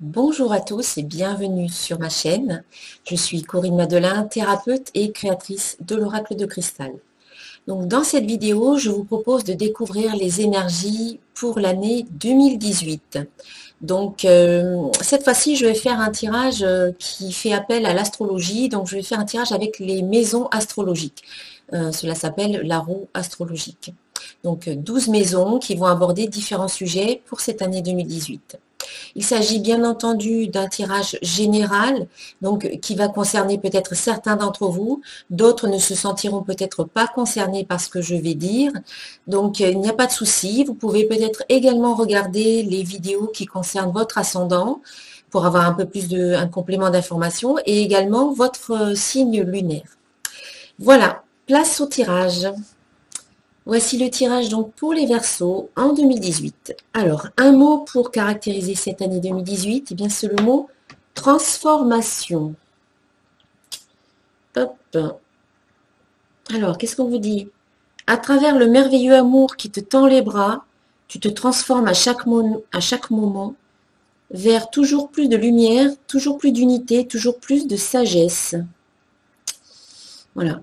Bonjour à tous et bienvenue sur ma chaîne. Je suis Corinne Madelin, thérapeute et créatrice de l'oracle de cristal. Donc dans cette vidéo, je vous propose de découvrir les énergies pour l'année 2018. Donc cette fois-ci, je vais faire un tirage qui fait appel à l'astrologie. Donc je vais faire un tirage avec les maisons astrologiques. Cela s'appelle la roue astrologique. Donc 12 maisons qui vont aborder différents sujets pour cette année 2018. Il s'agit bien entendu d'un tirage général, donc qui va concerner peut-être certains d'entre vous, d'autres ne se sentiront peut-être pas concernés par ce que je vais dire, donc il n'y a pas de souci, vous pouvez peut-être également regarder les vidéos qui concernent votre ascendant, pour avoir un peu plus un complément d'information, et également votre signe lunaire. Voilà, place au tirage. Voici le tirage donc pour les Verseaux en 2018. Alors, un mot pour caractériser cette année 2018, eh bien c'est le mot transformation. Hop. Alors, qu'est-ce qu'on vous dit? À travers le merveilleux amour qui te tend les bras, tu te transformes à chaque moment vers toujours plus de lumière, toujours plus d'unité, toujours plus de sagesse. Voilà.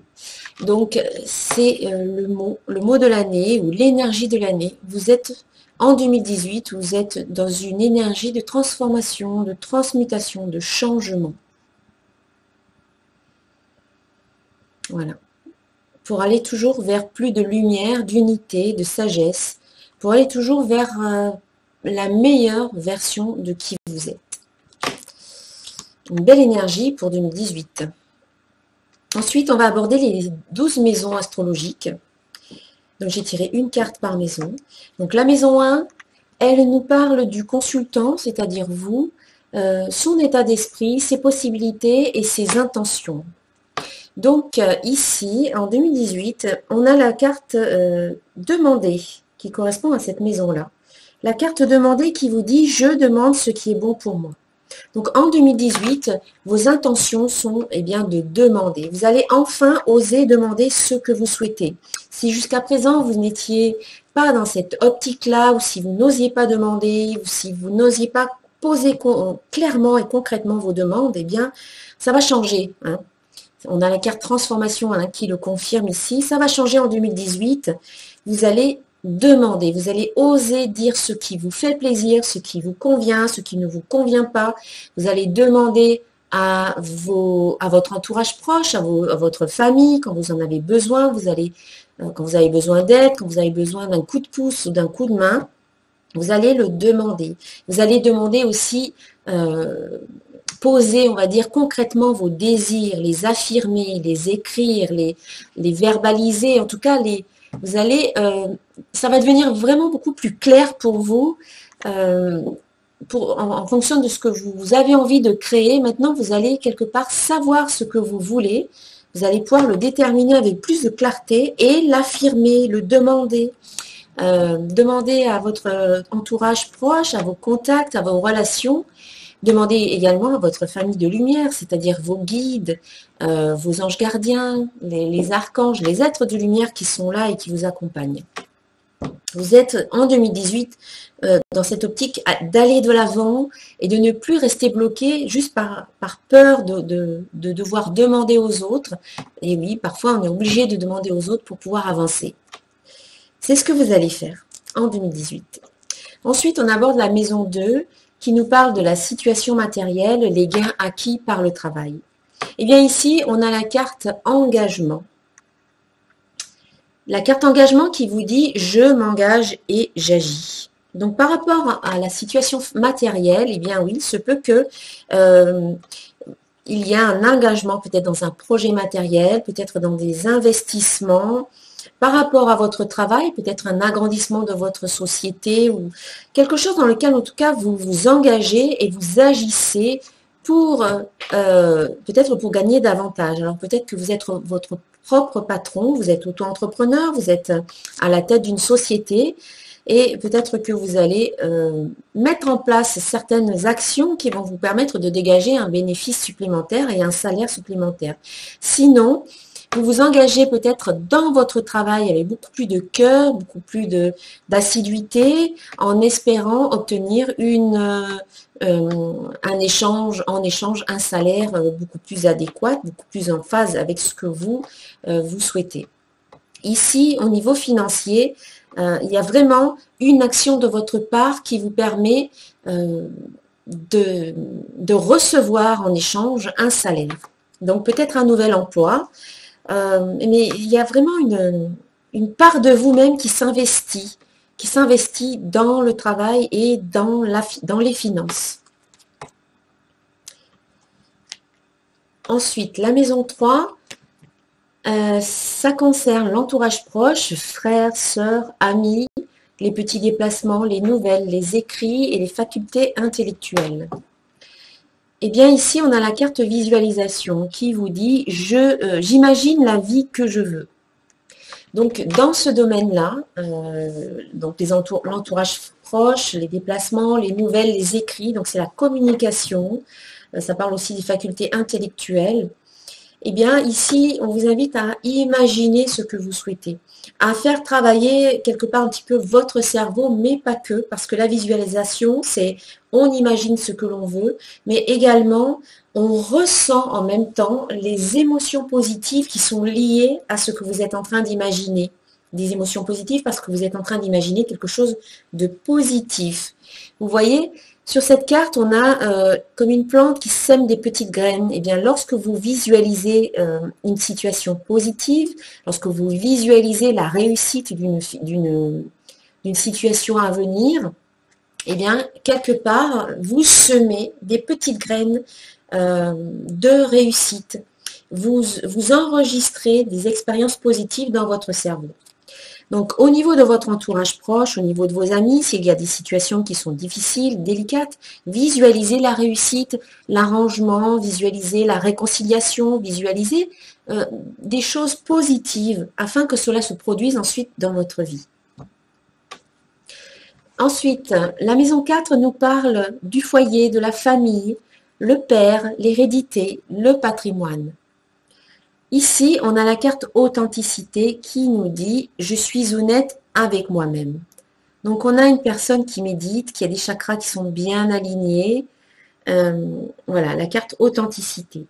Donc, c'est le mot de l'année ou l'énergie de l'année. Vous êtes en 2018, vous êtes dans une énergie de transformation, de transmutation, de changement. Voilà. Pour aller toujours vers plus de lumière, d'unité, de sagesse, pour aller toujours vers la meilleure version de qui vous êtes. Une belle énergie pour 2018. Ensuite, on va aborder les 12 maisons astrologiques. Donc, j'ai tiré une carte par maison. Donc, la maison 1, elle nous parle du consultant, c'est-à-dire vous, son état d'esprit, ses possibilités et ses intentions. Donc, ici, en 2018, on a la carte demandée qui correspond à cette maison-là. La carte demandée qui vous dit « Je demande ce qui est bon pour moi ». Donc, en 2018, vos intentions sont bien, de demander. Vous allez enfin oser demander ce que vous souhaitez. Si jusqu'à présent, vous n'étiez pas dans cette optique-là, ou si vous n'osiez pas demander, ou si vous n'osiez pas poser clairement et concrètement vos demandes, eh bien, ça va changer. Hein. On a la carte transformation qui le confirme ici. Ça va changer en 2018. Vous allez demandez, vous allez oser dire ce qui vous fait plaisir, ce qui vous convient, ce qui ne vous convient pas. Vous allez demander à votre entourage proche, à votre famille, quand vous en avez besoin, quand vous avez besoin d'aide, quand vous avez besoin d'un coup de pouce ou d'un coup de main, vous allez le demander. Vous allez demander aussi, poser, on va dire, concrètement vos désirs, les affirmer, les écrire, les verbaliser, en tout cas vous allez, ça va devenir vraiment beaucoup plus clair pour vous, en fonction de ce que vous avez envie de créer. Maintenant, vous allez quelque part savoir ce que vous voulez. Vous allez pouvoir le déterminer avec plus de clarté et l'affirmer, le demander. Demandez à votre entourage proche, à vos contacts, à vos relations. Demandez également à votre famille de lumière, c'est-à-dire vos guides, vos anges gardiens, les archanges, les êtres de lumière qui sont là et qui vous accompagnent. Vous êtes en 2018 dans cette optique d'aller de l'avant et de ne plus rester bloqué juste par peur de devoir demander aux autres. Et oui, parfois on est obligé de demander aux autres pour pouvoir avancer. C'est ce que vous allez faire en 2018. Ensuite, on aborde la maison 2 qui nous parle de la situation matérielle, les gains acquis par le travail. Et bien ici, on a la carte engagement. La carte engagement qui vous dit « Je m'engage et j'agis ». Donc par rapport à la situation matérielle, eh bien oui, il se peut que il y a un engagement peut-être dans un projet matériel, peut-être dans des investissements, par rapport à votre travail, peut-être un agrandissement de votre société ou quelque chose dans lequel, en tout cas, vous vous engagez et vous agissez pour, peut-être pour gagner davantage. Alors, peut-être que vous êtes votre propre patron, vous êtes auto-entrepreneur, vous êtes à la tête d'une société et peut-être que vous allez mettre en place certaines actions qui vont vous permettre de dégager un bénéfice supplémentaire et un salaire supplémentaire. Sinon, Vous vous engagez peut-être dans votre travail avec beaucoup plus de cœur, beaucoup plus d'assiduité, en espérant obtenir un échange, un salaire beaucoup plus adéquat, beaucoup plus en phase avec ce que vous souhaitez. Ici, au niveau financier, il y a vraiment une action de votre part qui vous permet de recevoir en échange un salaire. Donc peut-être un nouvel emploi, mais il y a vraiment une part de vous-même qui s'investit dans le travail et dans les finances. Ensuite, la maison 3, ça concerne l'entourage proche, frères, sœurs, amis, les petits déplacements, les nouvelles, les écrits et les facultés intellectuelles. Eh bien, ici, on a la carte visualisation qui vous dit « j'imagine la vie que je veux ». Donc, dans ce domaine-là, l'entourage proche, les déplacements, les nouvelles, les écrits, donc c'est la communication, ça parle aussi des facultés intellectuelles. Eh bien, ici, on vous invite à imaginer ce que vous souhaitez, à faire travailler quelque part un petit peu votre cerveau, mais pas que, parce que la visualisation, c'est on imagine ce que l'on veut, mais également, on ressent en même temps les émotions positives qui sont liées à ce que vous êtes en train d'imaginer. Des émotions positives parce que vous êtes en train d'imaginer quelque chose de positif. Vous voyez, sur cette carte, on a comme une plante qui sème des petites graines. Eh bien, lorsque vous visualisez une situation positive, lorsque vous visualisez la réussite d'une situation à venir, eh bien, quelque part, vous semez des petites graines de réussite. Vous enregistrez des expériences positives dans votre cerveau. Donc, au niveau de votre entourage proche, au niveau de vos amis, s'il y a des situations qui sont difficiles, délicates, visualisez la réussite, l'arrangement, visualisez la réconciliation, visualisez des choses positives afin que cela se produise ensuite dans votre vie. Ensuite, la maison 4 nous parle du foyer, de la famille, le père, l'hérédité, le patrimoine. Ici, on a la carte authenticité qui nous dit « Je suis honnête avec moi-même ». Donc, on a une personne qui médite, qui a des chakras qui sont bien alignés. Voilà, la carte authenticité.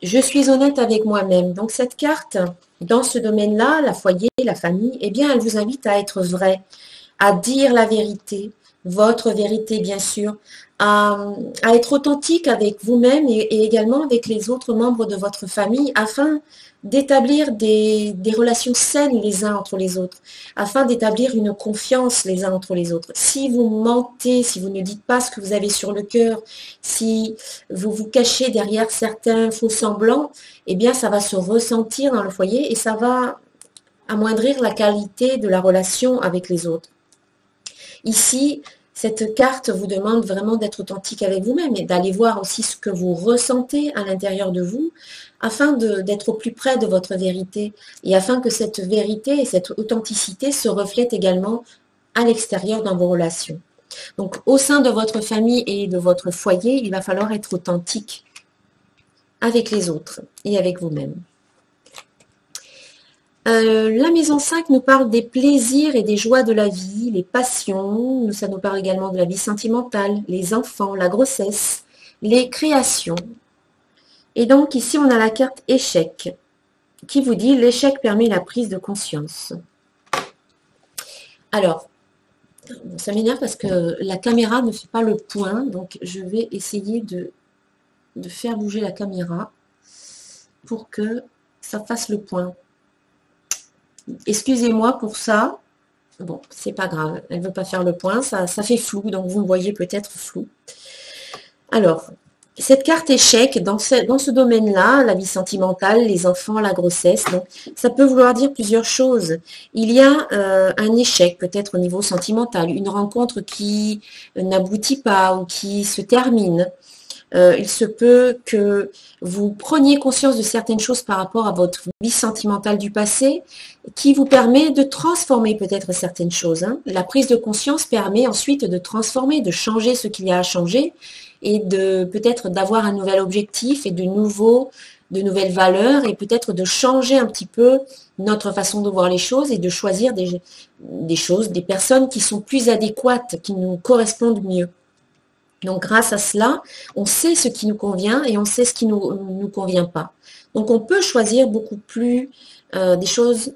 Je suis honnête avec moi-même. Donc, cette carte, dans ce domaine-là, la foyer, la famille, eh bien, elle vous invite à être vrai, à dire la vérité, votre vérité, bien sûr, à être authentique avec vous-même et également avec les autres membres de votre famille afin d'établir des relations saines les uns entre les autres, afin d'établir une confiance les uns entre les autres. Si vous mentez, si vous ne dites pas ce que vous avez sur le cœur, si vous vous cachez derrière certains faux semblants, eh bien ça va se ressentir dans le foyer et ça va amoindrir la qualité de la relation avec les autres. Ici, cette carte vous demande vraiment d'être authentique avec vous-même et d'aller voir aussi ce que vous ressentez à l'intérieur de vous afin d'être au plus près de votre vérité et afin que cette vérité et cette authenticité se reflètent également à l'extérieur dans vos relations. Donc, au sein de votre famille et de votre foyer, il va falloir être authentique avec les autres et avec vous-même. La maison 5 nous parle des plaisirs et des joies de la vie, les passions, ça nous parle également de la vie sentimentale, les enfants, la grossesse, les créations. Et donc ici on a la carte échec qui vous dit l'échec permet la prise de conscience. Alors, ça m'énerve parce que la caméra ne fait pas le point, donc je vais essayer de faire bouger la caméra pour que ça fasse le point. Excusez-moi pour ça. Bon, c'est pas grave. Elle ne veut pas faire le point. Ça fait flou, donc vous me voyez peut-être flou. Alors, cette carte échec, dans ce domaine-là, la vie sentimentale, les enfants, la grossesse, donc, ça peut vouloir dire plusieurs choses. Il y a un échec, peut-être au niveau sentimental, une rencontre qui n'aboutit pas ou qui se termine. Il se peut que vous preniez conscience de certaines choses par rapport à votre vie sentimentale du passé qui vous permet de transformer peut-être certaines choses. La prise de conscience permet ensuite de transformer, de changer ce qu'il y a à changer et de peut-être d'avoir un nouvel objectif et de nouveaux de nouvelles valeurs et peut-être de changer un petit peu notre façon de voir les choses et de choisir des choses, des personnes qui sont plus adéquates, qui nous correspondent mieux. Donc grâce à cela, on sait ce qui nous convient et on sait ce qui nous convient pas. Donc on peut choisir beaucoup plus des choses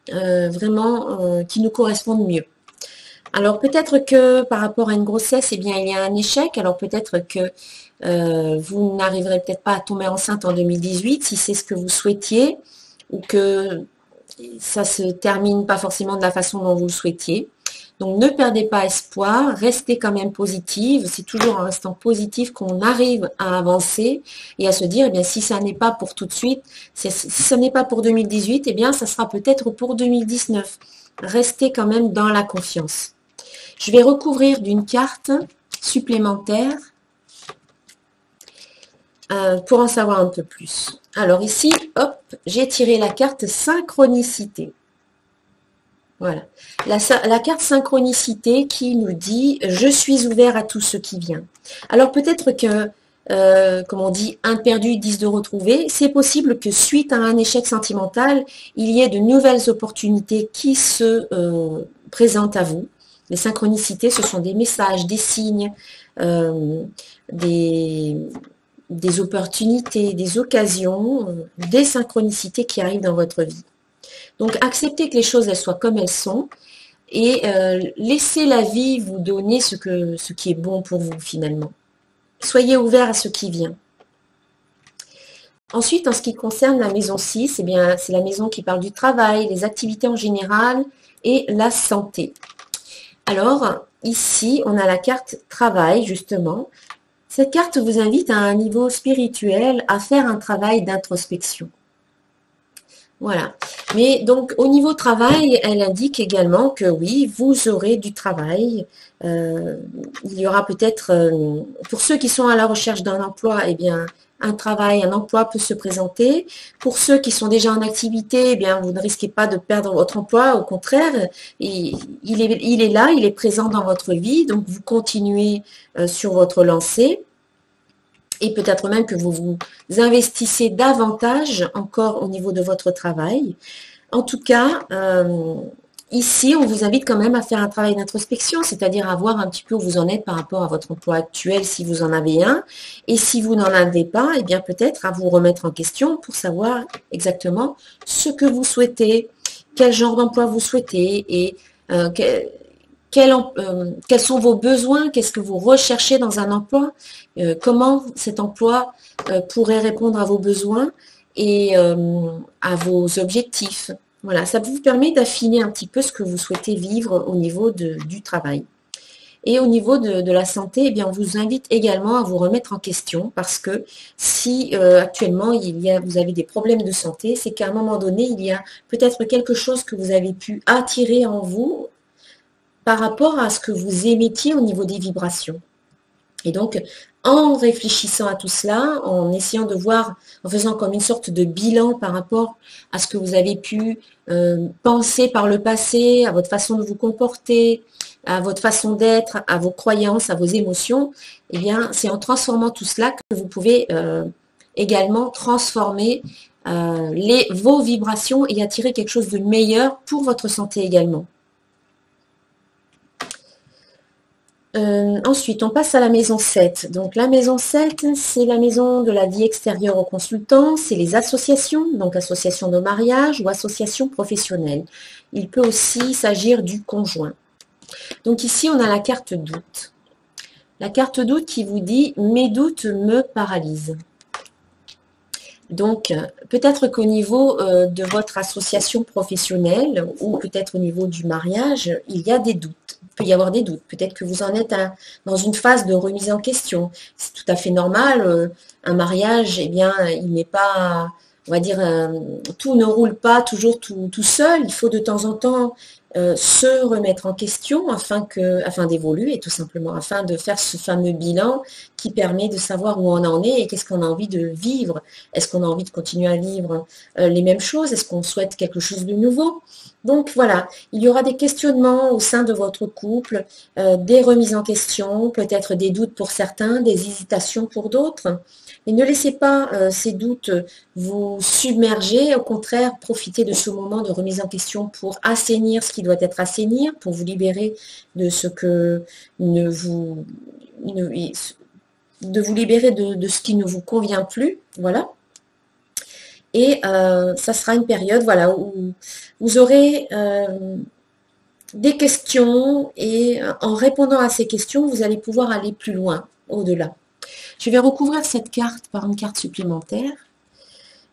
vraiment qui nous correspondent mieux. Alors peut-être que par rapport à une grossesse, eh bien il y a un échec. Alors peut-être que vous n'arriverez peut-être pas à tomber enceinte en 2018 si c'est ce que vous souhaitiez ou que ça se termine pas forcément de la façon dont vous le souhaitiez. Donc ne perdez pas espoir, restez quand même positive. C'est toujours en restant positif qu'on arrive à avancer et à se dire, eh bien si ça n'est pas pour tout de suite, si ça n'est pas pour 2018, eh bien ça sera peut-être pour 2019. Restez quand même dans la confiance. Je vais recouvrir d'une carte supplémentaire pour en savoir un peu plus. Alors ici, hop, j'ai tiré la carte synchronicité. Voilà. La carte synchronicité qui nous dit « Je suis ouvert à tout ce qui vient ». Alors peut-être que, comme on dit, un perdu, 10 de retrouver. C'est possible que suite à un échec sentimental, il y ait de nouvelles opportunités qui se présentent à vous. Les synchronicités, ce sont des messages, des signes, des opportunités, des occasions, des synchronicités qui arrivent dans votre vie. Donc, acceptez que les choses, elles soient comme elles sont et laissez la vie vous donner ce qui est bon pour vous, finalement. Soyez ouvert à ce qui vient. Ensuite, en ce qui concerne la maison 6, eh bien, c'est la maison qui parle du travail, des activités en général et la santé. Alors, ici, on a la carte travail, justement. Cette carte vous invite à un niveau spirituel à faire un travail d'introspection. Voilà. Mais donc, au niveau travail, elle indique également que oui, vous aurez du travail. Il y aura peut-être, pour ceux qui sont à la recherche d'un emploi, eh bien, un emploi peut se présenter. Pour ceux qui sont déjà en activité, eh bien, vous ne risquez pas de perdre votre emploi. Au contraire, il est là, il est présent dans votre vie. Donc, vous continuez sur votre lancée. Et peut-être même que vous vous investissez davantage encore au niveau de votre travail. En tout cas, ici, on vous invite quand même à faire un travail d'introspection, c'est-à-dire à voir un petit peu où vous en êtes par rapport à votre emploi actuel, si vous en avez un. Et si vous n'en avez pas, eh bien peut-être à vous remettre en question pour savoir exactement ce que vous souhaitez, quel genre d'emploi vous souhaitez et quels sont vos besoins, qu'est-ce que vous recherchez dans un emploi, comment cet emploi pourrait répondre à vos besoins et à vos objectifs. Voilà, ça vous permet d'affiner un petit peu ce que vous souhaitez vivre au niveau du travail. Et au niveau de la santé, eh bien, on vous invite également à vous remettre en question parce que si actuellement vous avez des problèmes de santé, c'est qu'à un moment donné, il y a peut-être quelque chose que vous avez pu attirer en vous par rapport à ce que vous émettiez au niveau des vibrations. Et donc, en réfléchissant à tout cela, en essayant de voir, en faisant comme une sorte de bilan par rapport à ce que vous avez pu penser par le passé, à votre façon de vous comporter, à votre façon d'être, à vos croyances, à vos émotions, eh bien, c'est en transformant tout cela que vous pouvez également transformer vos vibrations et attirer quelque chose de meilleur pour votre santé également. Ensuite, on passe à la maison 7. Donc, la maison 7, c'est la maison de la vie extérieure aux consultants, c'est les associations, donc associations de mariage ou associations professionnelles. Il peut aussi s'agir du conjoint. Donc ici, on a la carte doute. La carte doute qui vous dit « Mes doutes me paralysent ». Donc, peut-être qu'au niveau de votre association professionnelle ou peut-être au niveau du mariage, il y a des doutes. Il peut y avoir des doutes. Peut-être que vous en êtes dans une phase de remise en question. C'est tout à fait normal. Un mariage, eh bien, il n'est pas, on va dire, tout ne roule pas toujours tout seul. Il faut de temps en temps se remettre en question afin d'évoluer, tout simplement, afin de faire ce fameux bilan qui permet de savoir où on en est et qu'est-ce qu'on a envie de vivre. Est-ce qu'on a envie de continuer à vivre les mêmes choses? Est-ce qu'on souhaite quelque chose de nouveau? Donc voilà, il y aura des questionnements au sein de votre couple, des remises en question, peut-être des doutes pour certains, des hésitations pour d'autres. Et ne laissez pas ces doutes vous submerger, au contraire, profitez de ce moment de remise en question pour assainir ce qui doit être assaini, pour vous libérer de ce que ne vous... ne- de vous libérer de ce qui ne vous convient plus, voilà. Et ça sera une période, voilà, où vous aurez des questions et en répondant à ces questions, vous allez pouvoir aller plus loin, au-delà. Je vais recouvrir cette carte par une carte supplémentaire.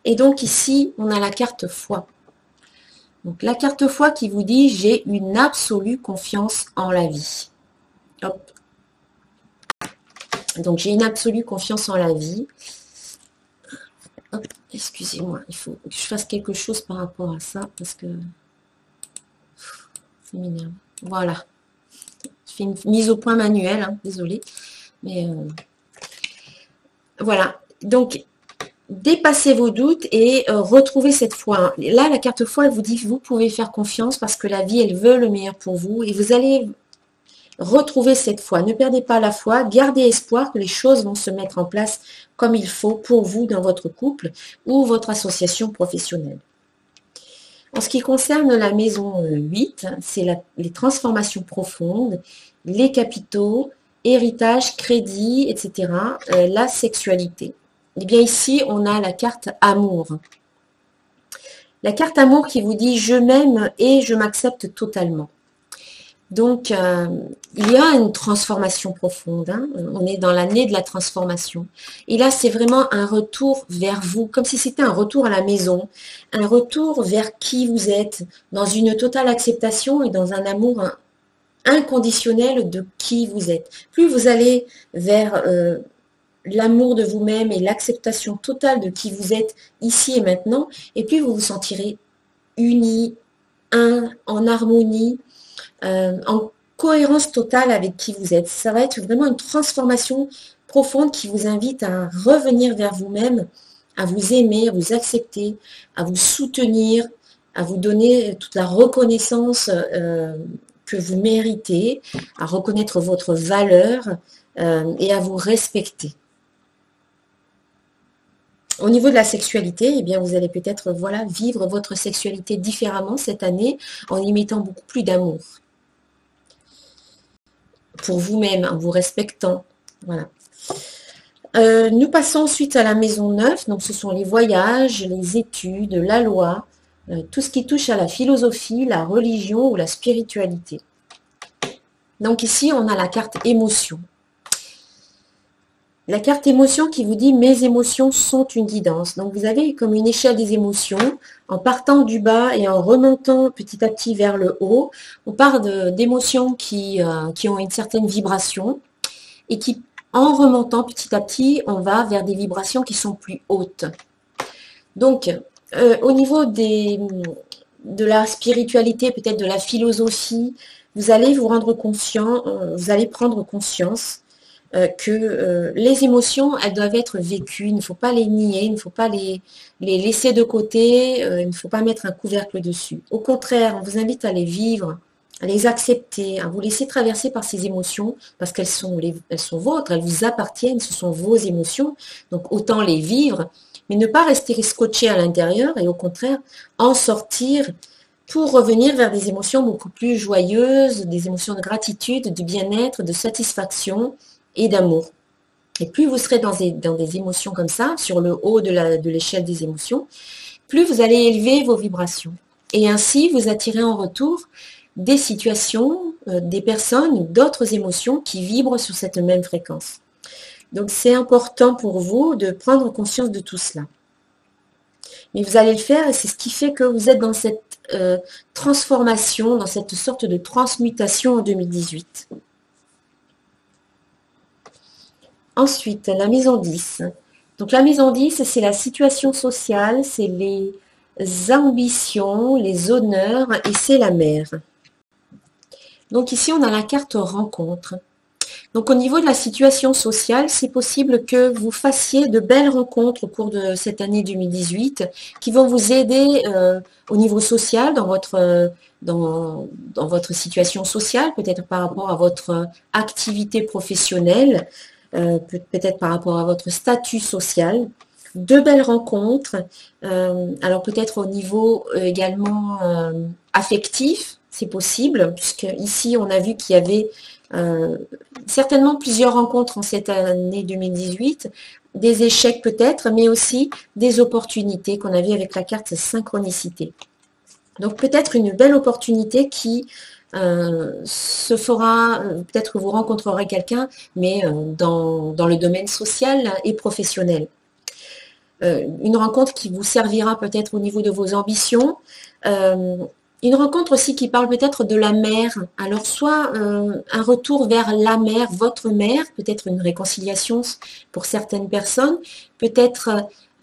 Et donc ici, on a la carte foi. Donc la carte foi qui vous dit « J'ai une absolue confiance en la vie ». Hop. Donc j'ai une absolue confiance en la vie. Hop, excusez-moi, il faut que je fasse quelque chose par rapport à ça parce que c'est minable. Voilà. Je fais une mise au point manuelle, hein, désolée. Mais voilà. Donc, dépassez vos doutes et retrouvez cette foi. Là, la carte foi, elle vous dit que vous pouvez faire confiance parce que la vie, elle veut le meilleur pour vous et vous allez retrouver cette foi. Ne perdez pas la foi, gardez espoir que les choses vont se mettre en place comme il faut pour vous dans votre couple ou votre association professionnelle. En ce qui concerne la maison 8, c'est les transformations profondes, les capitaux, héritage, crédit, etc., la sexualité. Et bien ici, on a la carte amour. La carte amour qui vous dit « Je m'aime et je m'accepte totalement ». Donc, il y a une transformation profonde. Hein. On est dans l'année de la transformation. Et là, c'est vraiment un retour vers vous, comme si c'était un retour à la maison, un retour vers qui vous êtes, dans une totale acceptation et dans un amour inconditionnel de qui vous êtes. Plus vous allez vers l'amour de vous-même et l'acceptation totale de qui vous êtes ici et maintenant, et plus vous vous sentirez unis, en harmonie, en cohérence totale avec qui vous êtes. Ça va être vraiment une transformation profonde qui vous invite à revenir vers vous-même, à vous aimer, à vous accepter, à vous soutenir, à vous donner toute la reconnaissance que vous méritez, à reconnaître votre valeur et à vous respecter. Au niveau de la sexualité, eh bien, vous allez peut-être voilà, vivre votre sexualité différemment cette année en y mettant beaucoup plus d'amour. Pour vous-même, en vous respectant. Voilà. Nous passons ensuite à la maison 9. Donc, ce sont les voyages, les études, la loi, tout ce qui touche à la philosophie, la religion ou la spiritualité. Donc, ici, on a la carte émotion. La carte émotion qui vous dit « Mes émotions sont une guidance ». Donc, vous avez comme une échelle des émotions. En partant du bas et en remontant petit à petit vers le haut, on part d'émotions qui ont une certaine vibration et qui, en remontant petit à petit, on va vers des vibrations qui sont plus hautes. Donc, au niveau de la spiritualité, peut-être de la philosophie, vous allez vous rendre conscient, vous allez prendre conscience que les émotions, elles doivent être vécues, il ne faut pas les nier, il ne faut pas les laisser de côté, il ne faut pas mettre un couvercle dessus. Au contraire, on vous invite à les vivre, à les accepter, à vous laisser traverser par ces émotions, parce qu'elles sont vôtres, elles vous appartiennent, ce sont vos émotions, donc autant les vivre, mais ne pas rester scotché à l'intérieur, et au contraire, en sortir pour revenir vers des émotions beaucoup plus joyeuses, des émotions de gratitude, de bien-être, de satisfaction, et d'amour. Et plus vous serez dans des émotions comme ça, sur le haut de l'échelle des émotions, plus vous allez élever vos vibrations. Et ainsi, vous attirez en retour des situations, des personnes, d'autres émotions qui vibrent sur cette même fréquence. Donc, c'est important pour vous de prendre conscience de tout cela. Mais vous allez le faire et c'est ce qui fait que vous êtes dans cette transformation, dans cette sorte de transmutation en 2018. Ensuite, la maison 10. Donc la maison 10, c'est la situation sociale, c'est les ambitions, les honneurs et c'est la mère. Donc ici, on a la carte rencontre. Donc au niveau de la situation sociale, c'est possible que vous fassiez de belles rencontres au cours de cette année 2018 qui vont vous aider au niveau social dans votre situation sociale, peut-être par rapport à votre activité professionnelle, peut-être par rapport à votre statut social. De belles rencontres, alors peut-être au niveau également affectif, c'est possible, puisque ici on a vu qu'il y avait certainement plusieurs rencontres en cette année 2018, des échecs peut-être, mais aussi des opportunités qu'on a vu avec la carte synchronicité. Donc peut-être une belle opportunité qui se fera, peut-être que vous rencontrerez quelqu'un, mais dans le domaine social et professionnel. Une rencontre qui vous servira peut-être au niveau de vos ambitions. Une rencontre aussi qui parle peut-être de la mère. Alors soit un retour vers la mère, votre mère, peut-être une réconciliation pour certaines personnes, peut-être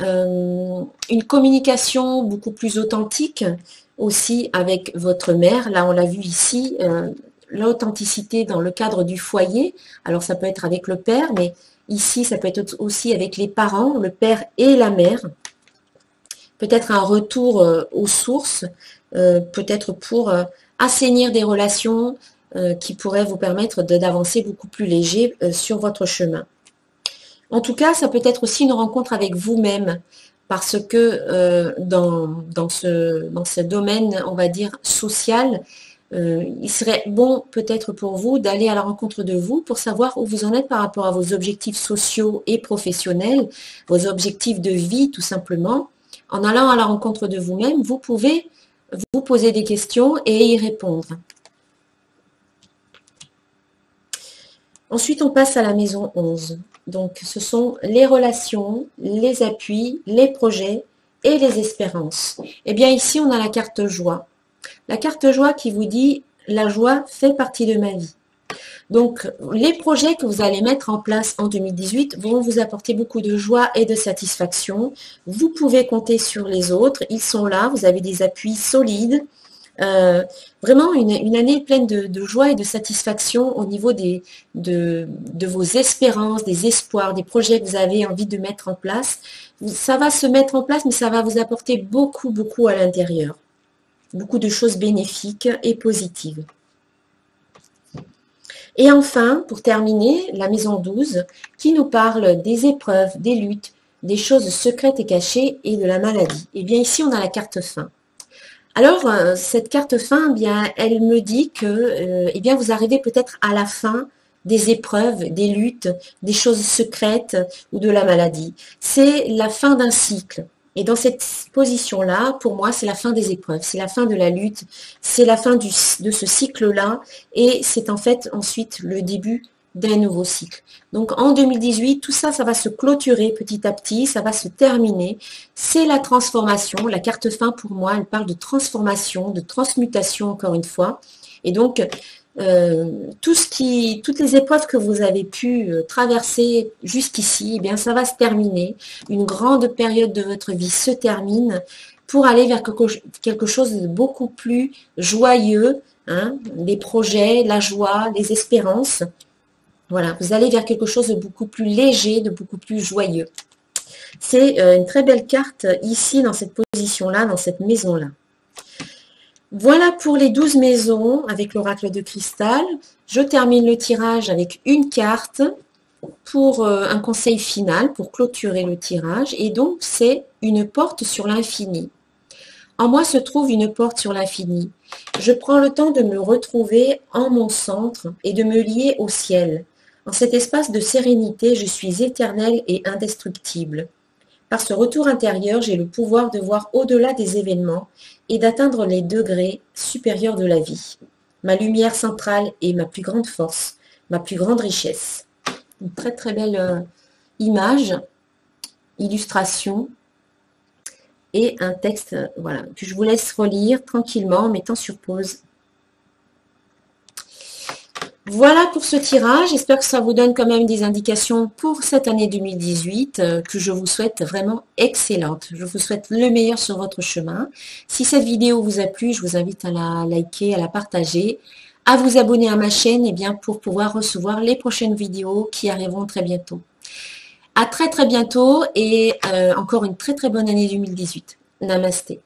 une communication beaucoup plus authentique aussi avec votre mère. Là, on l'a vu ici, l'authenticité dans le cadre du foyer. Alors ça peut être avec le père, mais ici, ça peut être aussi avec les parents, le père et la mère. Peut-être un retour aux sources, peut-être pour assainir des relations qui pourraient vous permettre d'avancer beaucoup plus léger sur votre chemin. En tout cas, ça peut être aussi une rencontre avec vous-même, parce que dans ce domaine, on va dire, social, il serait bon peut-être pour vous d'aller à la rencontre de vous pour savoir où vous en êtes par rapport à vos objectifs sociaux et professionnels, vos objectifs de vie tout simplement. En allant à la rencontre de vous-même, vous pouvez vous poser des questions et y répondre. Ensuite, on passe à la maison 11. Donc, ce sont les relations, les appuis, les projets et les espérances. Eh bien, ici, on a la carte joie. La carte joie qui vous dit « La joie fait partie de ma vie ». Donc, les projets que vous allez mettre en place en 2018 vont vous apporter beaucoup de joie et de satisfaction. Vous pouvez compter sur les autres. Ils sont là. Vous avez des appuis solides. Vraiment une année pleine de joie et de satisfaction au niveau de vos espérances, des espoirs, des projets que vous avez envie de mettre en place. Ça va se mettre en place, mais ça va vous apporter beaucoup, beaucoup à l'intérieur. Beaucoup de choses bénéfiques et positives. Et enfin, pour terminer, la maison 12, qui nous parle des épreuves, des luttes, des choses secrètes et cachées et de la maladie. Et bien ici, on a la carte fin. Alors, cette carte fin, eh bien, elle me dit que eh bien, vous arrivez peut-être à la fin des épreuves, des luttes, des choses secrètes ou de la maladie. C'est la fin d'un cycle. Et dans cette position-là, pour moi, c'est la fin des épreuves, c'est la fin de la lutte, c'est la fin de ce cycle-là, et c'est en fait ensuite le début d'un nouveau cycle. Donc en 2018, tout ça, ça va se clôturer petit à petit, ça va se terminer. C'est la transformation. La carte fin, pour moi, elle parle de transformation, de transmutation, encore une fois. Et donc, toutes les épreuves que vous avez pu traverser jusqu'ici, eh bien, ça va se terminer. Une grande période de votre vie se termine pour aller vers quelque chose de beaucoup plus joyeux, hein, les projets, la joie, les espérances. Voilà, vous allez vers quelque chose de beaucoup plus léger, de beaucoup plus joyeux. C'est une très belle carte ici, dans cette position-là, dans cette maison-là. Voilà pour les 12 maisons avec l'oracle de cristal. Je termine le tirage avec une carte pour un conseil final, pour clôturer le tirage. Et donc, c'est une porte sur l'infini. En moi se trouve une porte sur l'infini. Je prends le temps de me retrouver en mon centre et de me lier au ciel. En cet espace de sérénité, je suis éternelle et indestructible. Par ce retour intérieur, j'ai le pouvoir de voir au-delà des événements et d'atteindre les degrés supérieurs de la vie. Ma lumière centrale est ma plus grande force, ma plus grande richesse. Une très très belle image, illustration et un texte voilà, que je vous laisse relire tranquillement en mettant sur pause. Voilà pour ce tirage. J'espère que ça vous donne quand même des indications pour cette année 2018 que je vous souhaite vraiment excellente. Je vous souhaite le meilleur sur votre chemin. Si cette vidéo vous a plu, je vous invite à la liker, à la partager, à vous abonner à ma chaîne et bien, pour pouvoir recevoir les prochaines vidéos qui arriveront très bientôt. À très très bientôt et encore une très très bonne année 2018. Namasté.